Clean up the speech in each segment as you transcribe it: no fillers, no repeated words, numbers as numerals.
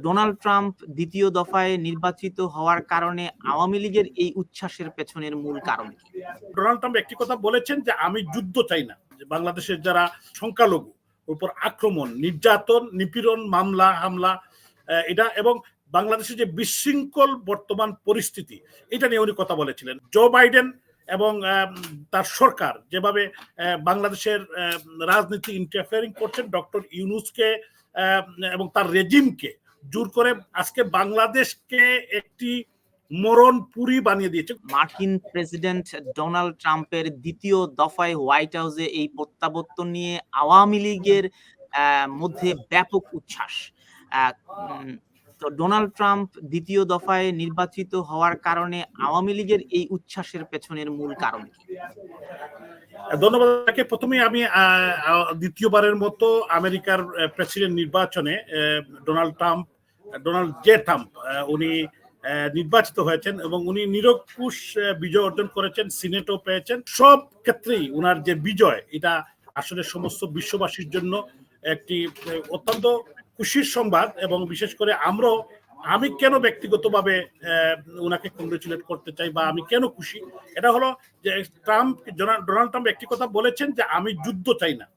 Donald Trump দ্বিতীয় দফায় নির্বাচিত হওয়ার কারণে আওয়ামী লীগের এই উচ্ছ্বাসের পেছনের মূল কারণ কি? ডোনাল্ড ট্রাম্প একটি কথা বলেছেন যে আমি যুদ্ধ চাই না, যে বাংলাদেশের যারা সংখ্যালঘু উপর আক্রমণ, নির্যাতন, নিপীড়ন, মামলা হামলা এটা এবং বাংলাদেশের যে বিশৃঙ্খল বর্তমান পরিস্থিতি এটা নিয়ে উনি কথা বলেছিলেন। জো বাইডেন এবং তার সরকার যেভাবে বাংলাদেশের রাজনীতি ইন্টারফেয়ারিং করছেন, ডক্টর ইউনূসকে এবং তার রেজিমকে জোর করে আজকে বাংলাদেশকে একটি মরণপুরী বানিয়ে দিয়েছে। মার্কিন প্রেসিডেন্ট ডোনাল্ড ট্রাম্পের দ্বিতীয় দফায় হোয়াইট হাউসে এই প্রত্যাবর্তন নিয়ে আওয়ামী লীগের মধ্যে ব্যাপক উচ্ছ্বাস। তো ডোনাল্ড ট্রাম্প দ্বিতীয় দফায় নির্বাচিত হওয়ার কারণে আওয়ামী লীগের এই উচ্ছ্বাসের পেছনের মূল কারণ কি? ধন্যবাদ। প্রথমে আমি দ্বিতীয়বারের মতো আমেরিকার প্রেসিডেন্ট নির্বাচনে ডোনাল্ড জে ট্রাম্প উনি নির্বাচিত হয়েছেন এবং উনি নিরঙ্কুশ বিজয় অর্জন করেছেন, সিনেটও পেয়েছেন। সব ক্ষেত্রেই উনার যে বিজয় এটা আসলে সমস্ত বিশ্ববাসীর জন্য একটি অত্যন্ত খুশির সংবাদ। এবং বিশেষ করে আমি কেন ব্যক্তিগতভাবে উনাকে কংগ্রেচুলেট করতে চাই বা আমি কেন খুশি, এটা হলো যে ডোনাল্ড ট্রাম্প একটি কথা বলেছেন যে আমি যুদ্ধ চাই না।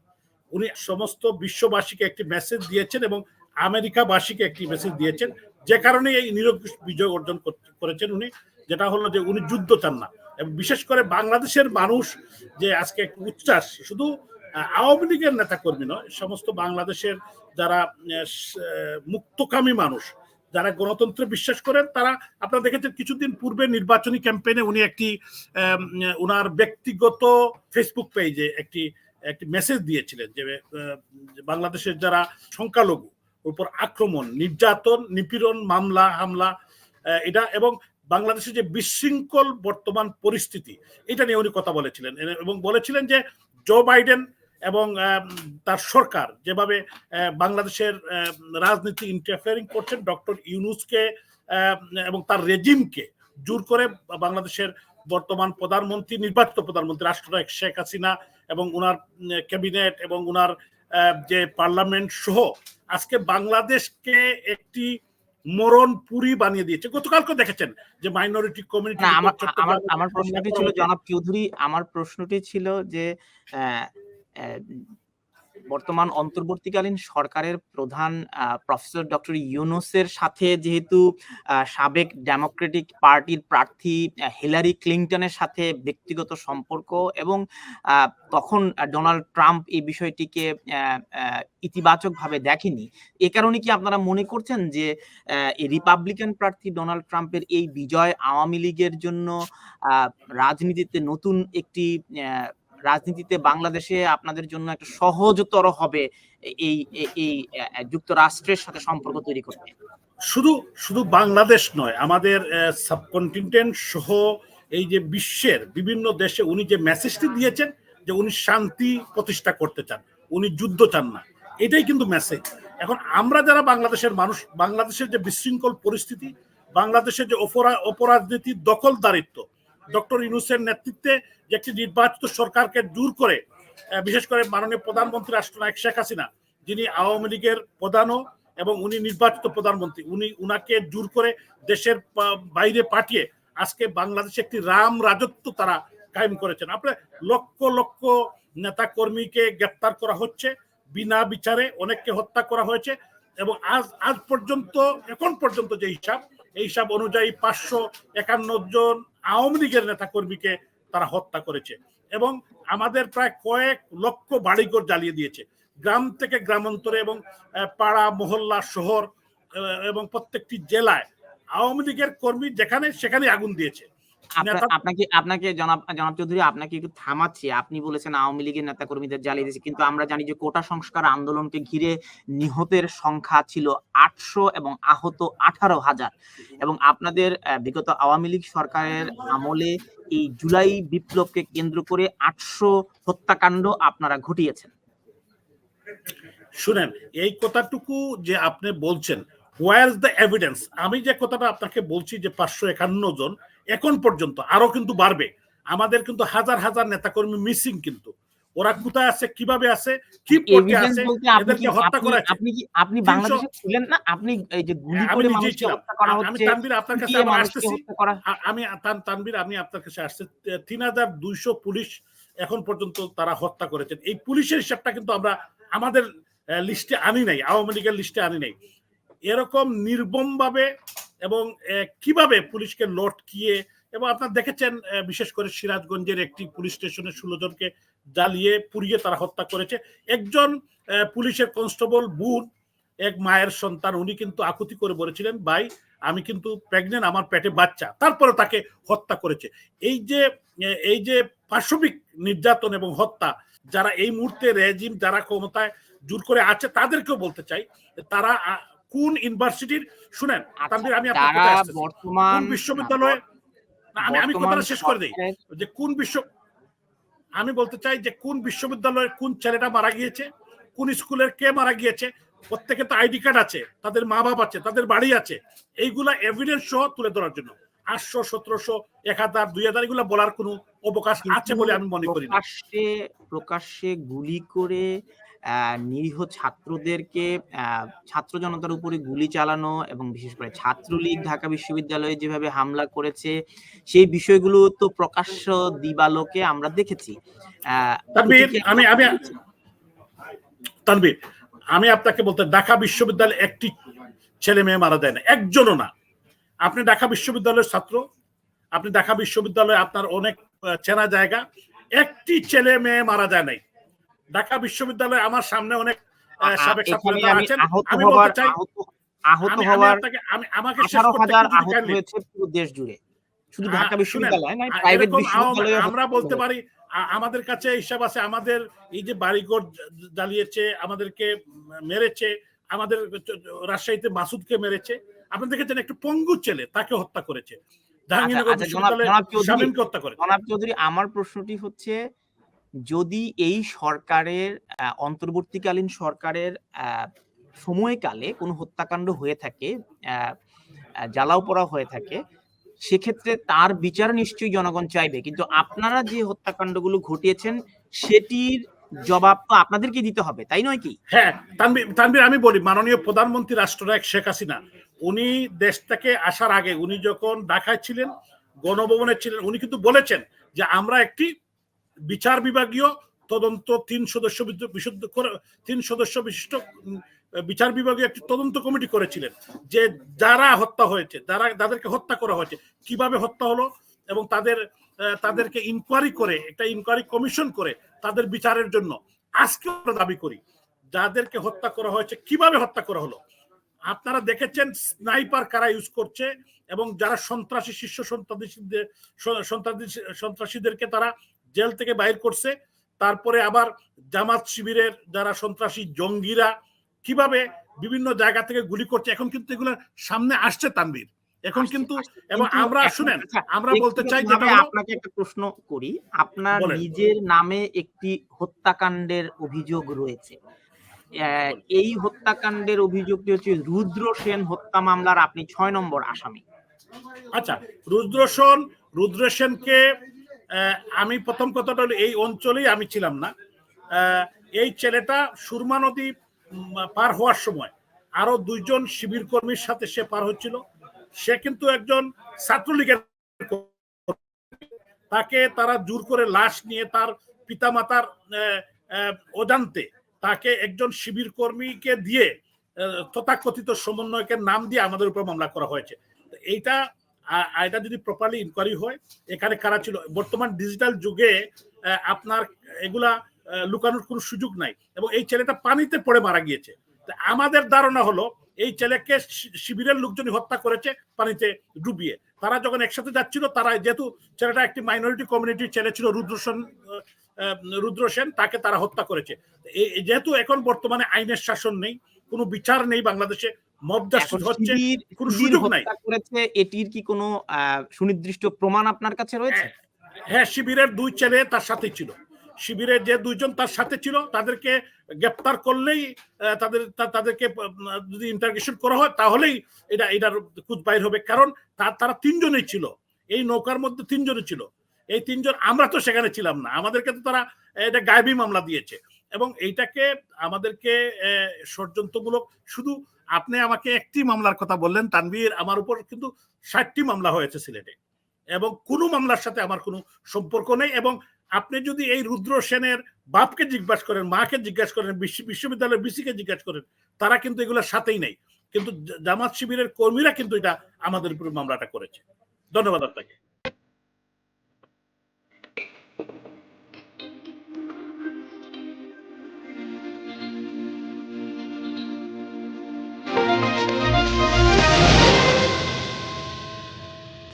উনি সমস্ত বিশ্ববাসীকে একটি মেসেজ দিয়েছেন এবং আমেরিকাবাসীকে একটি মেসেজ দিয়েছেন, যে কারণে এই নিরঙ্কুশ বিজয় অর্জন করেছেন উনি, যেটা হলো যে উনি যুদ্ধ চান না। এবং বিশেষ করে বাংলাদেশের মানুষ যে আজকে একটু উচ্ছ্বাস, শুধু আওয়ামী লীগের নেতাকর্মী নয়, সমস্ত বাংলাদেশের যারা মুক্তকামী মানুষ, যারা গণতন্ত্রে বিশ্বাস করেন, তারা আপনারা দেখেছেন কিছুদিন পূর্বে নির্বাচনী ক্যাম্পেইনে উনি উনার ব্যক্তিগত ফেসবুক পেজে একটি মেসেজ দিয়েছিলেন যে বাংলাদেশের যারা সংখ্যালঘু উপর আক্রমণ, নির্যাতন, নিপীড়ন, মামলা হামলা এটা এবং বাংলাদেশের যে বিশৃঙ্খল বর্তমান পরিস্থিতি এটা নিয়ে উনি কথা বলেছিলেন এবং বলেছিলেন যে জো বাইডেন এবং তার সরকার যেভাবে বাংলাদেশের রাজনীতি ইন্টারফেয়ারিং করছেন, ডক্টর ইউনূসকে এবং তার রেজিমকে জোর করে বাংলাদেশের বর্তমান প্রধানমন্ত্রী, নির্বাচিত প্রধানমন্ত্রী রাষ্ট্রনায়ক শেখ হাসিনা এবং উনার ক্যাবিনেট এবং উনার যে পার্লামেন্ট সহ আজকে বাংলাদেশকে একটি মরণপুরী বানিয়ে দিয়েছে। গতকালকে দেখেছেন যে মাইনরিটি কমিউনিটি। আমার প্রশ্নটি ছিল জনাব চৌধুরী, আমার প্রশ্নটি ছিল যে বর্তমান অন্তর্বর্তীকালীন সরকারের প্রধান প্রফেসর ডক্টর ইউনূসের সাথে যেহেতু সাবেক ডেমোক্রেটিক পার্টির প্রার্থী হিলারি ক্লিনটনের সাথে ব্যক্তিগত সম্পর্ক, এবং তখন ডোনাল্ড ট্রাম্প এই বিষয়টিকে ইতিবাচকভাবে দেখেনি, এ কারণে কি আপনারা মনে করছেন যে রিপাবলিকান প্রার্থী ডোনাল্ড ট্রাম্পের এই বিজয় আওয়ামী লীগের জন্য রাজনীতিতে নতুন একটি রাজনীতিতে বাংলাদেশে আপনাদের জন্য একটা সহজতর হবে এই যুক্তরাষ্ট্রের সাথে সম্পর্ক তৈরি করতে? শুধু বাংলাদেশ নয়, আমাদের সাবকন্টিনেন্ট সহ এই যে বিশ্বের বিভিন্ন দেশে উনি যে মেসেজটি দিয়েছেন যে উনি শান্তি প্রতিষ্ঠা করতে চান, উনি যুদ্ধ চান না, এটাই কিন্তু মেসেজ। এখন আমরা যারা বাংলাদেশের মানুষ, বাংলাদেশের যে বিশৃঙ্খল পরিস্থিতি, বাংলাদেশের যে অপরাজনীতি, দখলদারিত্ব, ডক্টর ইউনূসের নেতৃত্বে যে একটি নির্বাচিত সরকারকে দূর করে, বিশেষ করে মাননীয় প্রধানমন্ত্রী রাষ্ট্রনায়ক শেখ হাসিনা, যিনি আওয়ামী লীগের প্রধানও এবং উনি নির্বাচিত প্রধানমন্ত্রী, উনাকে দূর করে দেশের বাইরে পাঠিয়ে আজকে বাংলাদেশে একটি রাম রাজত্ব তারা কায়েম করেছেন। আপনার লক্ষ লক্ষ নেতা কর্মীকে গ্রেপ্তার করা হচ্ছে বিনা বিচারে, অনেককে হত্যা করা হয়েছে এবং আজ পর্যন্ত, এখন পর্যন্ত যে এই হিসাব অনুযায়ী 551 জন আওয়ামী লীগের নেতা কর্মীকে তারা হত্যা করেছে এবং আমাদের প্রায় কয়েক লক্ষ বাড়িঘর জ্বালিয়ে দিয়েছে, গ্রাম থেকে গ্রামান্তরে এবং পাড়া মহল্লা শহর এবং প্রত্যেকটি জেলায় আওয়ামী লীগের কর্মী যেখানে সেখানে আগুন দিয়েছে। আপনাকে জনাব চৌধুরী, আপনাকে একটু থামাচ্ছি। আপনি বলেছেন আওয়ামী লীগের নেতা কর্মীদের জ্বালিয়ে দিয়েছে, কিন্তু আমরা জানি যে কোটা সংস্কার আন্দোলনকে ঘিরে নিহতের সংখ্যা ছিল 800 এবং আহত 18,000, এবং আপনাদের বিগত আওয়ামী লীগ সরকারের আমলে এই জুলাই বিপ্লবকে কেন্দ্র করে 800 হত্যাকাণ্ড আপনারা ঘটিয়েছেন। শুনেন, এই কথাটুকু যে আপনি বলছেন, হোয়ার দ্য এভিডেন্স? আমি যে কথাটা আপনাকে বলছি যে 551 জন, এখন পর্যন্ত আরো কিন্তু বাড়বে। আমাদের কিন্তু হাজার হাজার নেতাকর্মী মিসিং, কিন্তু ওরা কোথায় আছে, কিভাবে আছে, কি পড়তে এভিডেন্স আছে, বলতে এদেরকে হত্যা করা হয়েছে। আপনি 300 বাংলাদেশে ছিলেন না? আপনি এই যে গুলি আমি করে নিজেই মানুষকে ছিলাম। হত্যা করা আমি হচ্ছে, তানভীর আপনার কাছে পিটিয়ে আবার মানুষকে আসতেছি। হত্যা করা। আমি তানভীর আমি আপনার কাছে আসছে ৩,২০০ পুলিশ এখন পর্যন্ত তারা হত্যা করেছেন। এই পুলিশের হিসাবটা কিন্তু আমরা আমাদের লিস্টে আনি নাই, আওয়ামী লীগের লিস্টে আনি নাই। এরকম নির্মমভাবে এবং কিভাবে পুলিশকে লটকিয়ে, এবং আপনারা দেখেছেন বিশেষ করে সিরাজগঞ্জের একটি পুলিশ স্টেশনে 16 জনকে জ্বালিয়ে পুড়িয়ে তারা হত্যা করেছে। একজন পুলিশের কনস্টেবল বোন, এক মায়ের সন্তান, উনি কিন্তু আকুতি করে বলেছিলেন, ভাই আমি কিন্তু প্রেগনেন্ট, আমার পেটে বাচ্চা, তারপরে তাকে হত্যা করেছে। এই যে পাশবিক নির্যাতন এবং হত্যা, যারা এই মুহূর্তে রেজিম যারা ক্ষমতায় জোর করে আছে, তাদেরকেও বলতে চাই তারা কোন ইউনিভার্সিটির, শুনেন তানভীর, আমি আপনার তারা কথায় আসতেছি, বর্তমান কোন বিশ্ববিদ্যালয়ে, আমি কথাটা শেষ করে দিই, যে কোন আমি বলতে চাই যে কোন বিশ্ববিদ্যালয়ের কোন ছেলেটা মারা গিয়েছে, কোন স্কুলের কে মারা গিয়েছে, প্রত্যেকে তো আইডি কার্ড আছে, তাদের মা বাপ আছে, তাদের বাড়ি আছে, এইগুলা এভিডেন্স সহ তুলে ধরার জন্য 800, 1700, 1000, 2000 এগুলা বলার কোনো অবকাশ আছে বলে আমি মনে করি না। প্রকাশ্যে গুলি করে নিরীহ ছাত্রদেরকে, ছাত্র জনতার উপরে গুলি চালানো এবং বিশেষ করে ছাত্রলীগ ঢাকা বিশ্ববিদ্যালয়ে যেভাবে হামলা করেছে, সেই বিষয়গুলো তো প্রকাশ্য দিবালোকে আমরা দেখেছি। তানভীর, আমি আপনাকে বলতে, ঢাকা বিশ্ববিদ্যালয়ে একটি ছেলে মেয়ে মারা যায় না, একজনও না। আপনি ঢাকা বিশ্ববিদ্যালয়ের ছাত্র, আপনি ঢাকা বিশ্ববিদ্যালয়ে আপনার অনেক চেনা জায়গা, একটি ছেলে মেয়ে মারা যায় নাই ঢাকা বিশ্ববিদ্যালয়ে। আমার সামনে অনেক সাবেক ছাত্ররা আছেন, আমি বলতে চাই আহত হওয়ার আমাকে শেষ করতে 18,000 আহত হয়েছে পুরো দেশ জুড়ে, শুধু ঢাকা বিশ্ববিদ্যালয় নয়, প্রাইভেট বিশ্ববিদ্যালয়ে আমরা বলতে পারি। আমাদের কাছে হিসাব আছে, আমাদের এই যে বাড়িঘর জ্বালিয়েছে, আমাদেরকে মেরেছে, আমাদের রাজশাহীতে মাসুদকে মেরেছে, আপনারা দেখেছেন একটু পঙ্গু ছেলে, তাকে হত্যা করেছে। জাহাঙ্গীরনগর বিশ্ববিদ্যালয়ে শামীমকে হত্যা করেছে। জনাব চৌধুরী, আমার প্রশ্নটি হচ্ছে, যদি এই সরকারের অন্তর্বর্তীকালীন সরকারের সময়কালে কোনো হত্যাকাণ্ড হয়ে থাকে, জ্বালাও পোড়া হয়ে থাকে, সেক্ষেত্রে তার বিচার নিশ্চয়ই জনগণ চাইবে, কিন্তু আপনারা যে হত্যাকাণ্ডগুলো ঘটিয়েছেন সেটির জবাব তো আপনাদেরকে দিতে হবে, তাই নয় কি? হ্যাঁ তানভীর, আমি বলি, মাননীয় প্রধানমন্ত্রী রাষ্ট্রনায়ক শেখ হাসিনা, উনি দেশ থেকে আসার আগে, উনি যখন ঢাকায় ছিলেন, গণভবনে ছিলেন, উনি কিন্তু বলেছেন যে আমরা একটি বিচার বিভাগীয় তদন্ত 3 সদস্য বিশিষ্ট বিচার বিভাগীয় একটি তদন্ত কমিটি করেছিলেন, যে যারা হত্যা হয়েছে, যাদেরকে হত্যা করা হয়েছে, কিভাবে হত্যা হলো, এবং তাদেরকে ইনকোয়ারি করে, একটা ইনকোয়ারি কমিশন করে তাদের বিচারের জন্য। আজকে আমরা দাবি করি, যাদেরকে হত্যা করা হয়েছে, কিভাবে হত্যা করা হলো। আপনারা দেখেছেন স্নাইপার কারা ইউজ করছে, এবং যারা সন্ত্রাসী, শীর্ষ সন্ত্রাসীদেরকে তারা জেল থেকে বাইর করছে। তারপরে আবার জামাত শিবিরের যারা সন্ত্রাসী জঙ্গিরা কিভাবে বিভিন্ন জায়গা থেকে গুলি করছে, এখন কিন্তু এগুলো সামনে আসছে তানভীর, এখন কিন্তু। এবং আমরা শুনেন, আমরা বলতে চাই, আপনাকে একটা প্রশ্ন করি, আপনার নিজের নামে একটি হত্যাকাণ্ডের অভিযোগ রয়েছে, এই হত্যাকাণ্ডের অভিযোগটি হচ্ছে রুদ্র সেন হত্যা মামলার আপনি 6 নম্বর আসামি। আচ্ছা, রুদ্র সেনকে আমি প্রথম কথাটা হলো, এই অঞ্চলেই আমি ছিলাম না। এই ছেলেটা সুরমা নদী পার হওয়ার সময় আরো 2 জন শিবির কর্মীর সাথে সে পার হচ্ছিল। সে কিন্তু একজন ছাত্রলীগের, তাকে তারা জোর করে লাশ নিয়ে তার পিতামাতার অজান্তে তাকে একজন শিবির কর্মীকে দিয়ে, তথাকথিত সমন্বয়কের নাম দিয়ে আমাদের উপর মামলা করা হয়েছে। এটা যদি প্রপারলি ইনকোয়ারি হয়, এখানে কারা ছিল। বর্তমান ডিজিটাল যুগে আপনার এগুলা লুকানোর কোনো সুযোগ নাই, এবং এই ছেলেটা পানিতে পড়ে মারা গিয়েছে। আমাদের ধারণা হলো এই ছেলেকে শিবিরের লোকজনই হত্যা করেছে, পানিতে ডুবিয়ে। তারা যখন একসাথে যাচ্ছিল, তারা, যেহেতু ছেলেটা একটি মাইনরিটি কমিউনিটির ছেলে ছিল, রুদ্র সেন, তাকে তারা হত্যা করেছে। যেহেতু এখন বর্তমানে আইনের শাসন নেই, কোনো বিচার নেই বাংলাদেশে, মব জাস্টিস হচ্ছে, কোনো সুযোগ নাই। এটির কি কোনো সুনির্দিষ্ট প্রমাণ আপনার কাছে রয়েছে? হ্যাঁ, শিবিরের 2 ছেলে তার সাথে ছিল, শিবিরের যে 2 জন তার সাথে ছিল, তাদেরকে গ্রেফতার করলেই, তাদেরকে যদি ইন্টারোগেশন করা হয়, তাহলেই এটার খুঁজ বাইর হবে। কারণ তারা 3 জনই ছিল, এই নৌকার মধ্যে 3 জনই ছিল। এই তিনজন, আমরা তো সেখানে ছিলাম না, আমাদেরকে তো তারা এটা গায়েবী মামলা দিয়েছে এবং এইটাকে আমাদেরকে ষড়যন্ত্রমূলক, শুধু আপনি আমাকে একটি মামলার কথা বললেন তানভীর, আমার উপর কিন্তু 60টি মামলা হয়েছে সিলেটে এবং কোনো মামলার সাথে আমার কোনো সম্পর্ক নেই। এবং আপনি যদি এই রুদ্র সেনের বাপকে জিজ্ঞাসা করেন, মাকে জিজ্ঞাসা করেন, বিশ্ববিদ্যালয়ের বিসিকে জিজ্ঞাসা করেন, তারা কিন্তু এগুলোর সাথেই নেই। কিন্তু জামাত শিবিরের কর্মীরা কিন্তু এটা আমাদের উপরে মামলাটা করেছে। ধন্যবাদ আপনাকে।